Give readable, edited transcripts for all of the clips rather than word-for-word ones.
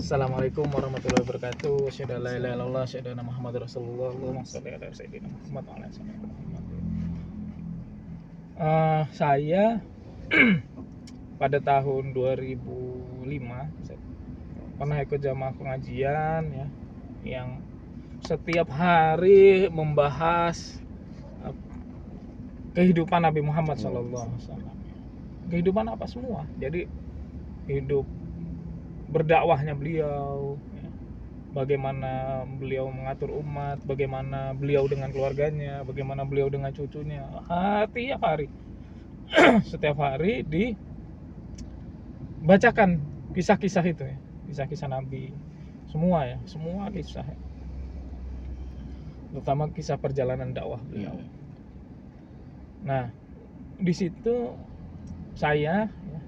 Assalamualaikum warahmatullahi wabarakatuh. Asyhadu an la ilaha illallah, asyhadu anna Muhammadar Rasulullah. Allahumma shalli ala sayyidina Muhammad wa ala ali sayyidina Muhammad. Saya pada tahun 2005 saya pernah ikut jamaah pengajian ya, yang setiap hari membahas kehidupan Nabi Muhammad SAW. Kehidupan apa semua? Jadi hidup berdakwahnya beliau, ya. Bagaimana beliau mengatur umat, bagaimana beliau dengan keluarganya, bagaimana beliau dengan cucunya. Tiap hari, setiap hari dibacakan kisah-kisah itu ya, kisah-kisah Nabi, semua ya, semua kisah, ya. Terutama kisah perjalanan dakwah beliau. Nah, di situ saya ya,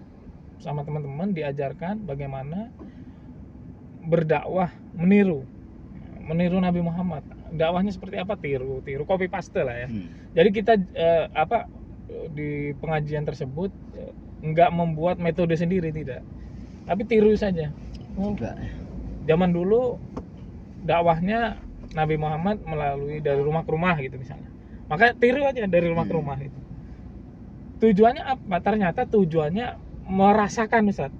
sama teman-teman diajarkan bagaimana berdakwah, meniru Nabi Muhammad. Dakwahnya seperti apa? Tiru copy paste lah ya. Jadi kita di pengajian tersebut enggak membuat metode sendiri, tidak, tapi tiru saja. Zaman dulu dakwahnya Nabi Muhammad melalui dari rumah ke rumah gitu misalnya, maka tiru aja dari rumah ke rumah itu. Tujuannya apa? Ternyata tujuannya merasakan, Ustaz.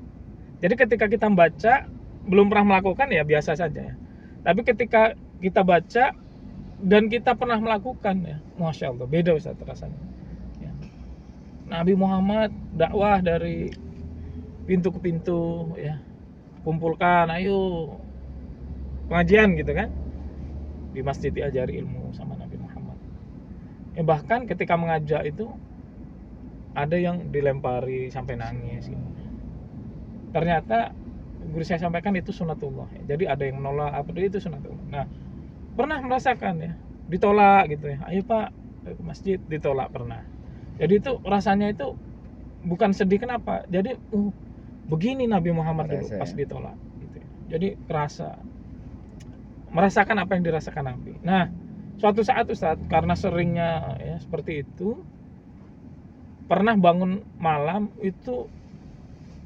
Jadi ketika kita baca, belum pernah melakukan ya biasa saja ya. Tapi ketika kita baca dan kita pernah melakukan ya, Masya Allah, beda Ustaz rasanya ya. Nabi Muhammad dakwah dari pintu ke pintu ya, kumpulkan, ayo pengajian gitu kan, di masjid diajari ilmu sama Nabi Muhammad ya. Bahkan ketika mengajak itu ada yang dilempari sampai nangis gitu. Ternyata guru saya sampaikan itu sunatullah ya. Jadi ada yang menolak, apa itu sunatullah. Nah, pernah merasakan ya, ditolak gitu ya. Ayo Pak ke masjid, ditolak pernah. Jadi itu rasanya itu bukan sedih, kenapa? Jadi begini Nabi Muhammad dulu pas ditolak gitu ya. Jadi merasakan apa yang dirasakan Nabi. Nah, suatu saat Ustaz, karena seringnya ya seperti itu, pernah bangun malam itu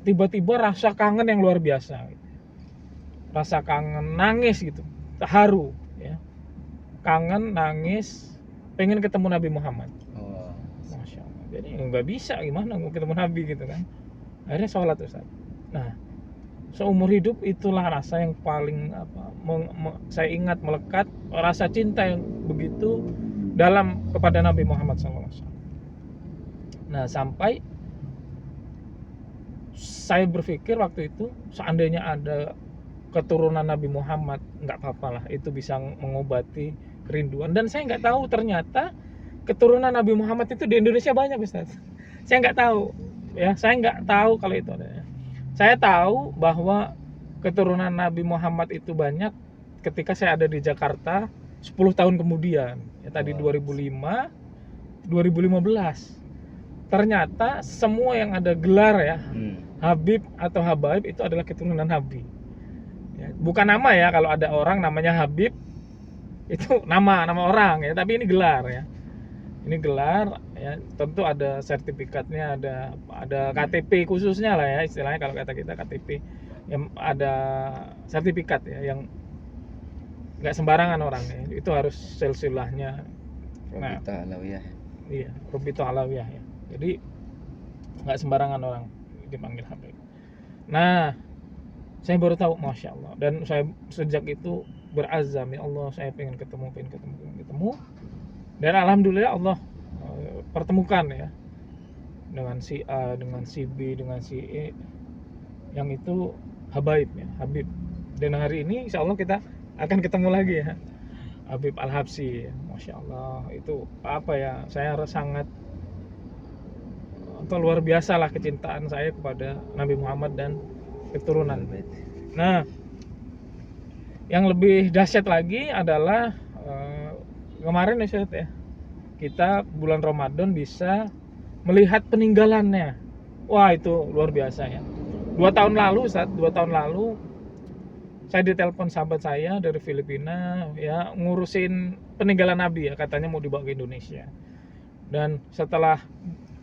tiba-tiba rasa kangen yang luar biasa gitu. Rasa kangen, nangis gitu, haru ya. Kangen, nangis, pengen ketemu Nabi Muhammad. Masya Allah. Jadi nggak bisa, gimana mau ketemu Nabi gitu kan. Akhirnya sholat Ustaz. Nah, seumur hidup itulah rasa yang paling saya ingat, melekat, rasa cinta yang begitu dalam kepada Nabi Muhammad SAW. Nah, sampai saya berpikir waktu itu, seandainya ada keturunan Nabi Muhammad, nggak apa-apa lah, itu bisa mengobati kerinduan. Dan saya nggak tahu ternyata keturunan Nabi Muhammad itu di Indonesia banyak, Ustaz. Saya nggak tahu ya, saya nggak tahu kalau itu ada. Saya tahu bahwa keturunan Nabi Muhammad itu banyak ketika saya ada di Jakarta 10 tahun kemudian ya, tadi 2005 2015. Ternyata semua yang ada gelar ya, Habib atau Habaib itu adalah keturunan Nabi ya, bukan nama ya. Kalau ada orang namanya Habib itu nama orang ya, tapi ini gelar ya. Ini gelar ya, tentu ada sertifikatnya, ada KTP khususnya lah ya, istilahnya kalau kata kita KTP yang ada sertifikat ya, yang nggak sembarangan orang ya, itu harus silsilahnya. Nah, iya, Robito Alawiyah ya. Jadi nggak sembarangan orang dipanggil Habib. Nah, saya baru tahu, Masya Allah. Dan saya sejak itu berazam, ya Allah, saya pengen ketemu. Dan alhamdulillah Allah pertemukan ya, dengan si A, dengan si B, dengan si E, yang itu Habaib ya, Habib. Dan hari ini insya Allah kita akan ketemu lagi ya, Habib Al-Habsyi ya. Masya Allah, itu apa ya, saya sangat luar biasa lah kecintaan saya kepada Nabi Muhammad dan keturunan. Nah, yang lebih dahsyat lagi adalah kemarin ya, kita bulan Ramadan bisa melihat peninggalannya. Wah, itu luar biasa ya. 2 tahun lalu saya ditelepon sahabat saya dari Filipina ya, ngurusin peninggalan Nabi ya, katanya mau dibawa ke Indonesia. Dan setelah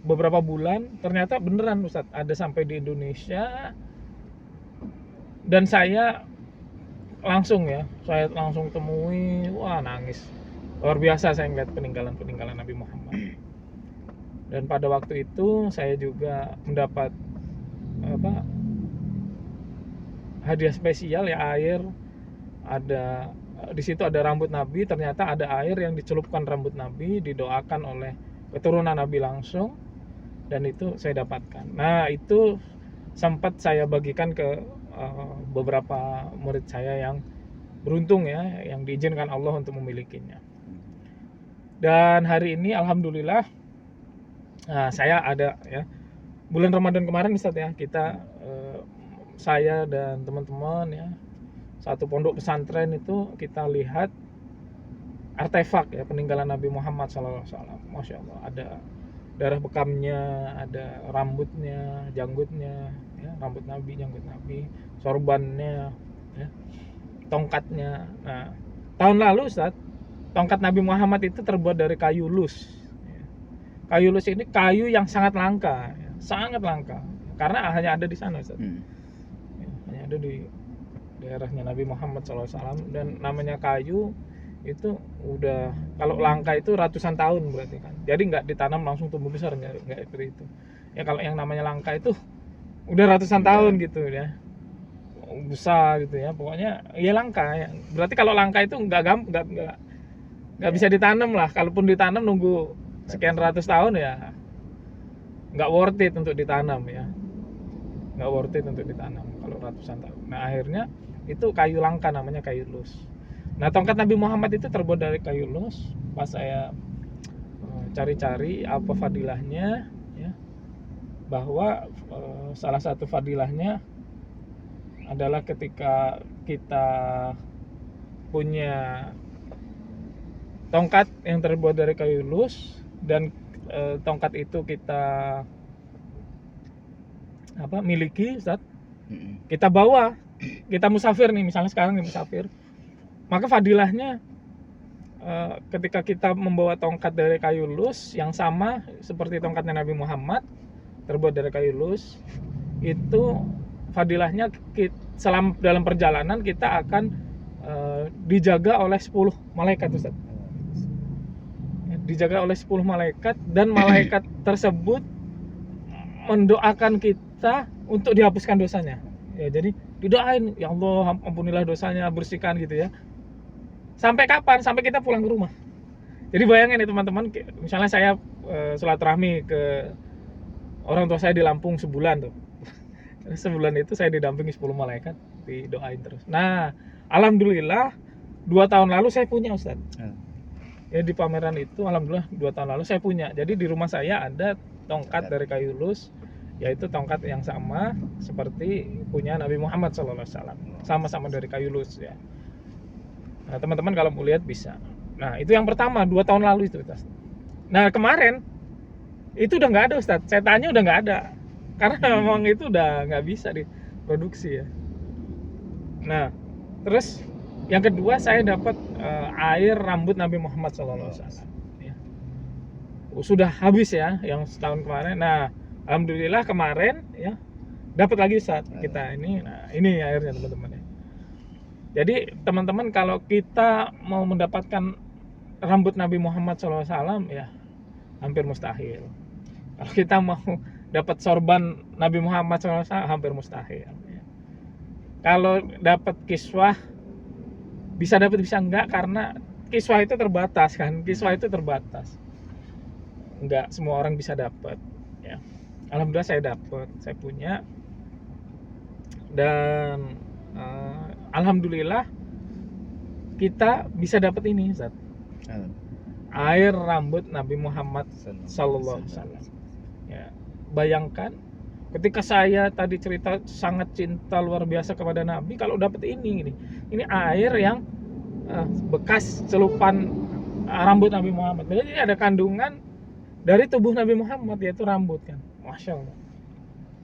beberapa bulan ternyata beneran Ustadz ada sampai di Indonesia, dan saya langsung ya, saya langsung temui, wah nangis. Luar biasa saya ngeliat peninggalan Nabi Muhammad. Dan pada waktu itu saya juga mendapat apa, hadiah spesial ya, air. Ada di situ ada rambut Nabi, ternyata ada air yang dicelupkan rambut Nabi, didoakan oleh keturunan Nabi langsung, dan itu saya dapatkan. Nah, itu sempat saya bagikan ke beberapa murid saya yang beruntung ya, yang diizinkan Allah untuk memilikinya. Dan hari ini alhamdulillah, saya ada ya, bulan Ramadan kemarin Ustaz ya, kita saya dan teman-teman ya, satu pondok pesantren itu kita lihat artefak ya peninggalan Nabi Muhammad SAW. Masya Allah, ada darah bekamnya, ada rambutnya, janggutnya ya, rambut Nabi, janggut Nabi, sorbannya ya, tongkatnya. Nah, tahun lalu Ustaz, tongkat Nabi Muhammad itu terbuat dari kayu lus. Kayu lus ini kayu yang sangat langka, ya, sangat langka, karena hanya ada di sana Ustaz. Ya, hanya ada di daerahnya Nabi Muhammad SAW, dan namanya kayu itu udah, kalau langka itu ratusan tahun berarti kan. Jadi nggak ditanam langsung tumbuh besar, nggak seperti itu. Ya kalau yang namanya langka itu udah ratusan tahun gitu ya, besar gitu ya. Pokoknya ya langka ya. Berarti kalau langka itu nggak bisa ditanam lah. Kalaupun ditanam nunggu sekian ratus tahun ya nggak worth it untuk ditanam ya. Nggak worth it untuk ditanam kalau ratusan tahun. Nah akhirnya itu kayu langka, namanya kayu lus. Nah tongkat Nabi Muhammad itu terbuat dari kayu lus. Pas saya cari-cari apa fadilahnya ya, bahwa salah satu fadilahnya adalah ketika kita punya tongkat yang terbuat dari kayu lus, dan tongkat itu kita miliki Ustaz, kita bawa, kita musafir nih, misalnya sekarang nih musafir, maka fadilahnya ketika kita membawa tongkat dari kayu lus yang sama seperti tongkatnya Nabi Muhammad terbuat dari kayu lus, itu fadilahnya selama dalam perjalanan kita akan dijaga oleh 10 malaikat Ustaz. Dijaga oleh 10 malaikat, dan malaikat tersebut mendoakan kita untuk dihapuskan dosanya. Ya, jadi didoain, ya Allah ampunilah dosanya, bersihkan gitu ya. Sampai kapan? Sampai kita pulang ke rumah. Jadi bayangin nih teman-teman, misalnya saya silaturahmi ke orang tua saya di Lampung sebulan tuh. Sebulan itu saya didampingi 10 malaikat, didoain terus. Nah, alhamdulillah 2 tahun lalu saya punya Ustaz. Ya di pameran itu alhamdulillah 2 tahun lalu saya punya. Jadi di rumah saya ada tongkat dari kayu lus, yaitu tongkat yang sama seperti punya Nabi Muhammad SAW, sama-sama dari kayu lus ya. Nah teman-teman kalau mau lihat bisa. Nah itu yang pertama 2 tahun lalu itu Ustaz. Nah kemarin itu udah nggak ada Ustaz, saya tanya udah nggak ada, karena memang itu udah nggak bisa diproduksi ya. Nah terus yang kedua saya dapat air rambut Nabi Muhammad SAW ya. Sudah habis ya yang setahun kemarin. Nah alhamdulillah kemarin ya dapat lagi saat kita ini. Nah ini airnya teman-teman ya. Jadi teman-teman kalau kita mau mendapatkan rambut Nabi Muhammad SAW ya hampir mustahil. Kalau kita mau dapat sorban Nabi Muhammad SAW hampir mustahil ya. Kalau dapat kiswah bisa dapat bisa enggak, karena kiswah itu terbatas kan, kiswah itu terbatas, enggak semua orang bisa dapat ya. Alhamdulillah saya dapat, saya punya, dan alhamdulillah kita bisa dapat ini Ustaz, air rambut Nabi Muhammad sallallahu alaihi wasallam ya. Bayangkan ketika saya tadi cerita sangat cinta luar biasa kepada Nabi, kalau dapat ini air yang bekas celupan rambut Nabi Muhammad. Jadi ada kandungan dari tubuh Nabi Muhammad, yaitu rambut kan. Masya Allah.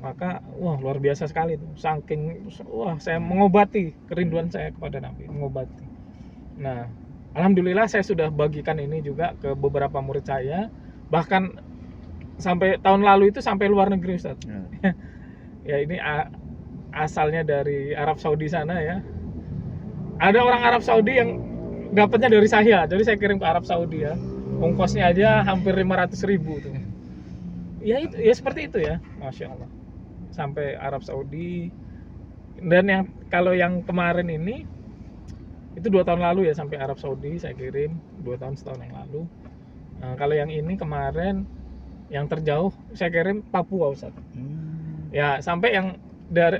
Maka wah luar biasa sekali tuh. Saking saya mengobati kerinduan saya kepada Nabi, mengobati. Nah, alhamdulillah saya sudah bagikan ini juga ke beberapa murid saya. Bahkan sampai tahun lalu itu sampai luar negeri Ustaz. Ya ini asalnya dari Arab Saudi sana ya. Ada orang Arab Saudi yang dapatnya dari saya, jadi saya kirim ke Arab Saudi ya. Ongkosnya aja hampir 500.000 tuh. Ya itu, ya seperti itu ya, masya Allah. Sampai Arab Saudi. Dan yang kalau yang kemarin ini itu 2 tahun lalu ya, sampai Arab Saudi saya kirim 2 tahun yang lalu. Nah, kalau yang ini kemarin yang terjauh saya kirim Papua, Ustaz. Ya sampai yang dari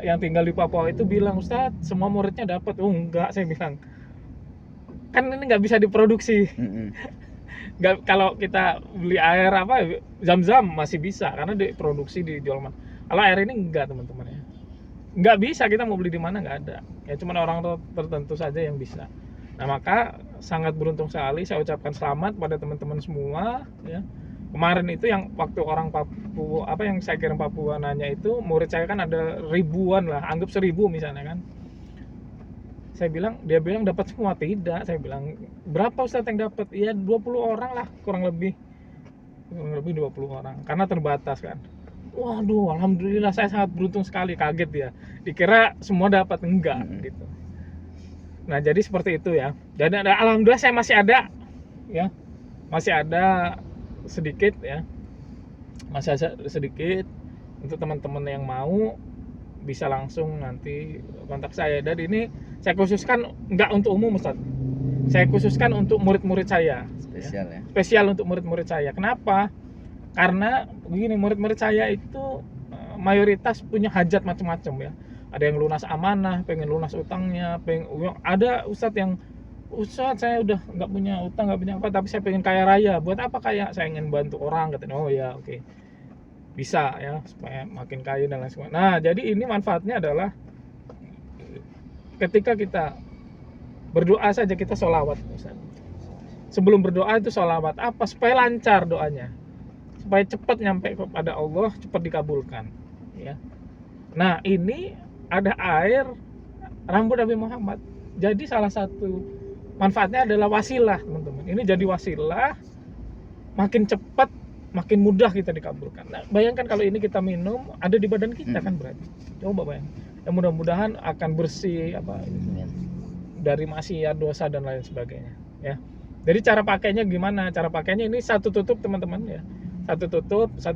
yang tinggal di Papua itu bilang, Ustaz semua muridnya dapat. Oh enggak, saya bilang kan ini nggak bisa diproduksi. Nggak, kalau kita beli air Zam-Zam masih bisa karena diproduksi dijual. Kalau air ini enggak, teman-teman ya, nggak bisa, kita mau beli di mana nggak ada ya, cuma orang tertentu saja yang bisa. Nah maka sangat beruntung sekali, saya ucapkan selamat pada teman-teman semua ya. Kemarin itu yang waktu orang Papua yang saya kirim Papua nanya itu, murid saya kan ada ribuan lah, anggap 1.000 misalnya kan. Dia bilang dapat semua. Tidak, saya bilang berapa Ustaz yang dapat? Ya 20 orang lah kurang lebih 20 orang karena terbatas kan. Waduh, alhamdulillah saya sangat beruntung sekali, kaget ya. Dikira semua dapat, enggak gitu. Nah, jadi seperti itu ya. Dan alhamdulillah saya masih ada ya. Masih ada sedikit ya. Masih ada sedikit untuk teman-teman yang mau bisa langsung nanti kontak saya. Dan ini saya khususkan enggak untuk umum, Ustaz. Saya khususkan untuk murid-murid saya. Spesial ya. Spesial untuk murid-murid saya. Kenapa? Karena begini, murid-murid saya itu mayoritas punya hajat macam-macam ya. Ada yang lunas amanah, pengen lunas utangnya, ada ustadz yang, Ustadz saya udah nggak punya utang, nggak punya apa, tapi saya pengen kaya raya. Buat apa kaya? Saya ingin bantu orang, katanya. Oh ya, oke. Bisa ya, supaya makin kaya dan lain sebagainya. Nah, jadi ini manfaatnya adalah ketika kita berdoa saja, kita sholawat. Sebelum berdoa itu sholawat, apa? Supaya lancar doanya, supaya cepat nyampe kepada Allah, cepat dikabulkan ya. Nah, ini ada air rambut Nabi Muhammad. Jadi salah satu manfaatnya adalah wasilah, teman-teman. Ini jadi wasilah, makin cepat, makin mudah kita dikabulkan. Nah, bayangkan kalau ini kita minum, ada di badan kita kan berarti. Coba bayangkan. Ya, mudah-mudahan akan bersih dari maksiat, dosa dan lain sebagainya ya. Jadi cara pakainya gimana? Cara pakainya ini satu tutup, teman-teman ya. Satu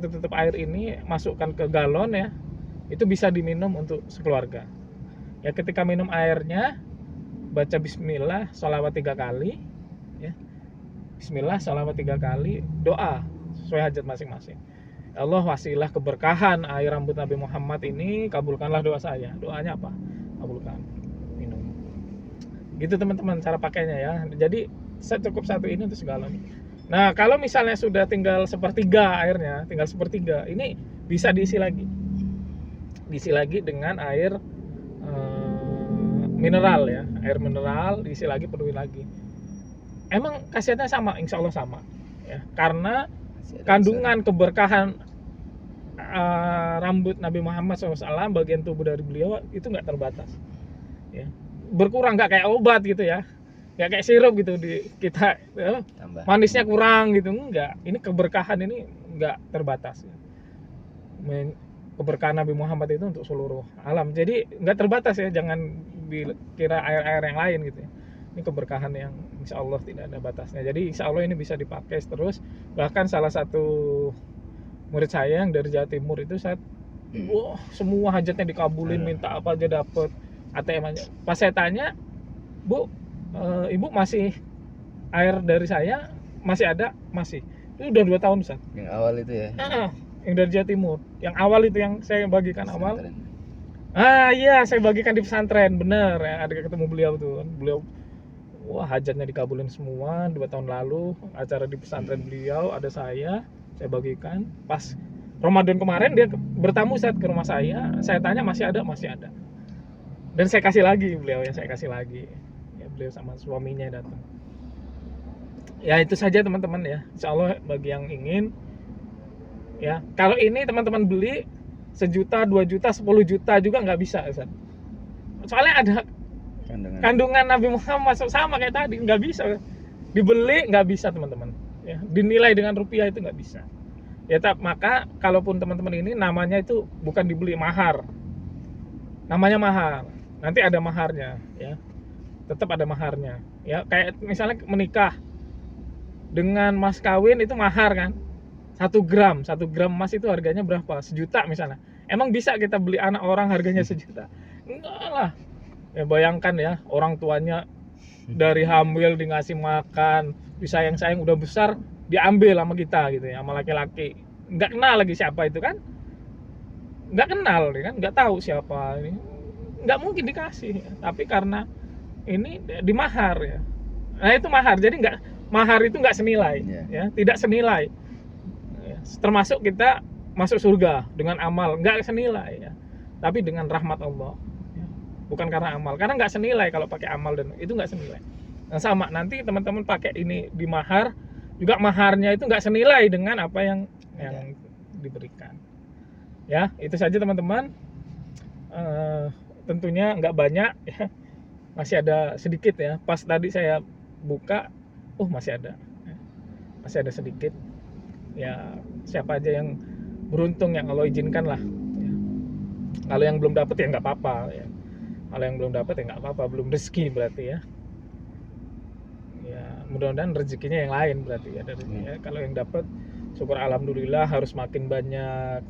tutup air ini masukkan ke galon ya. Itu bisa diminum untuk sekeluarga. Ya, ketika minum airnya baca bismillah, sholawat 3 kali ya. Bismillah, sholawat 3 kali, doa sesuai hajat masing-masing. Allah, wasilah keberkahan air rambut Nabi Muhammad ini, kabulkanlah doa saya. Doanya apa? Kabulkan. Minum. Gitu teman-teman cara pakainya ya. Jadi cukup satu ini untuk segalon. Nah, kalau misalnya sudah tinggal 1/3 airnya, tinggal 1/3, ini bisa diisi lagi. Diisi lagi dengan air mineral ya, air mineral diisi lagi, penuhi lagi. Emang khasiatnya sama, insya Allah sama ya, karena kandungan keberkahan rambut Nabi Muhammad SAW, bagian tubuh dari beliau itu nggak terbatas ya. Berkurang, nggak kayak obat gitu ya, nggak kayak sirup gitu di kita ya, manisnya kurang gitu, enggak. Ini keberkahan ini nggak terbatas ya. Keberkahan Nabi Muhammad itu untuk seluruh alam, jadi nggak terbatas ya, jangan dikira air-air yang lain gitu ya. Ini keberkahan yang insya Allah tidak ada batasnya, jadi insya Allah ini bisa dipakai terus. Bahkan salah satu murid saya yang dari Jawa Timur itu semua hajatnya dikabulin, minta apa aja dapet, ATM aja. Pas saya tanya, Bu, Ibu masih air dari saya masih ada? Masih. Itu udah 2 tahun, Ustaz. Yang awal itu ya? Yang dari Jawa Timur, yang awal itu yang saya bagikan pesantren. Awal. Iya, saya bagikan di pesantren, bener ya. Ada ketemu beliau tuh, beliau, wah hajatnya dikabulin semua. 2 tahun lalu acara di pesantren beliau, ada saya bagikan. Pas Ramadan kemarin dia bertamu saat ke rumah saya tanya masih ada, dan saya kasih lagi beliau ya, saya kasih lagi ya, beliau sama suaminya datang. Ya itu saja teman-teman ya, insya Allah bagi yang ingin ya. Kalau ini teman-teman beli 1 juta, 2 juta, 10 juta juga nggak bisa, Ustaz. Soalnya ada kandungan Nabi Muhammad sama kayak tadi, nggak bisa dibeli, nggak bisa teman-teman ya, dinilai dengan rupiah itu nggak bisa ya. Maka kalaupun teman-teman ini namanya itu bukan dibeli, mahar, namanya mahar, nanti ada maharnya ya. tetap ada maharnya. Ya, kayak misalnya menikah dengan mas kawin itu mahar kan. 1 gram emas itu harganya berapa? 1 juta misalnya. Emang bisa kita beli anak orang harganya 1 juta? Enggak lah. Ya bayangkan ya, orang tuanya dari hamil di ngasih makan, disayang-sayang udah besar diambil sama kita gitu ya, sama laki-laki. Nggak kenal lagi siapa itu kan? Nggak kenal kan? Nggak tahu siapa ini. Nggak mungkin dikasih. Tapi karena ini dimahar ya. Nah itu mahar. Jadi nggak, mahar itu nggak senilai ya, tidak senilai. Termasuk kita masuk surga dengan amal nggak senilai ya, tapi dengan rahmat Allah ya. Bukan karena amal, karena nggak senilai kalau pakai amal, dan itu nggak senilai. Nah sama, nanti teman-teman pakai ini di mahar juga, maharnya itu nggak senilai dengan apa yang diberikan ya. Itu saja teman-teman. Tentunya nggak banyak ya, masih ada sedikit ya. Pas tadi saya buka, masih ada sedikit ya. Siapa aja yang beruntung yang Allah izinkan lah ya. Kalau yang belum dapat ya nggak apa-apa ya. Kalau yang belum dapat ya nggak apa-apa, belum rezeki berarti ya. Ya mudah-mudahan rezekinya yang lain berarti ya dari ya. Kalau yang dapat syukur alhamdulillah, harus makin banyak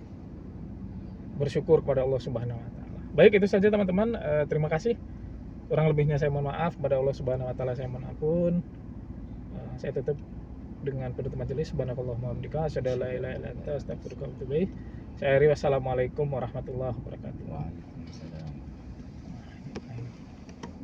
bersyukur kepada Allah Subhanahu wa taala. Baik, itu saja teman-teman. Terima kasih. Kurang lebihnya saya mohon maaf, kepada Allah Subhanahu wa taala saya mohon ampun. Saya tutup dengan penutup majelis. Subhanakallahumma wa bihamdika asyhadu an la ilaha illa anta astaghfiruka wa atubu ilaik. Saya Ari, wassalamualaikum warahmatullahi wabarakatuh.